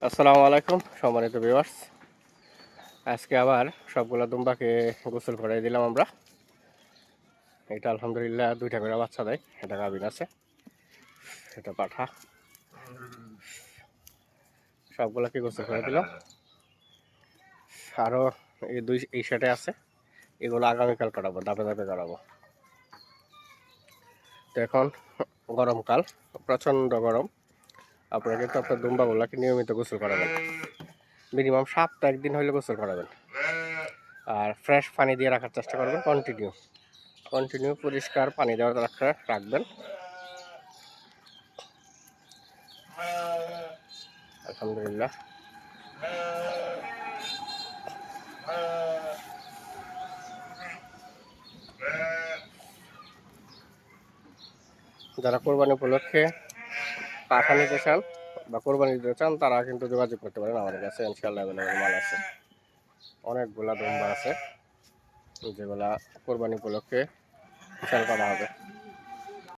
আসসালামু আলাইকুম সম্মানিত ভিউয়ার্স। আজকে আবার সবগুলা দুম্বাকে গোসল করাই দিলাম আমরা। এটা আলহামদুলিল্লাহ 2টা করে বাচ্চা দেয়। এটা গাভীর আছে, এটা পাঠা। সবগুলাকে গোসল করে দিলাম। আরও এই সেটে আছে, এগুলো আগামীকাল কাটাবো, ধাপে ধাপে কাটাবো। তো এখন গরমকাল, প্রচণ্ড গরম। আপনারা কিন্তু আপনার দুম্বাগুলাকে নিয়মিত গোসল করাবেন, মিনিমাম সপ্তাহে একদিন হইলে গোসল করাবেন। আর ফ্রেশ পানি দিয়ে রাখার চেষ্টা করবেন, কন্টিনিউ পরিষ্কার পানি দেওয়ার রাখবেন। আলহামদুলিল্লাহ। যারা কোরবানি উপলক্ষে পাঠা নিতে চান বা কোরবানি দিতে চান তারা কিন্তু যোগাযোগ করতে পারেন আমাদের কাছে। ইনশাআল্লাহ অ্যাভেলেবল মাল আছে, অনেকগুলা দুম্বা আছে যেগুলা কোরবানি উপলক্ষে সেল করা হবে।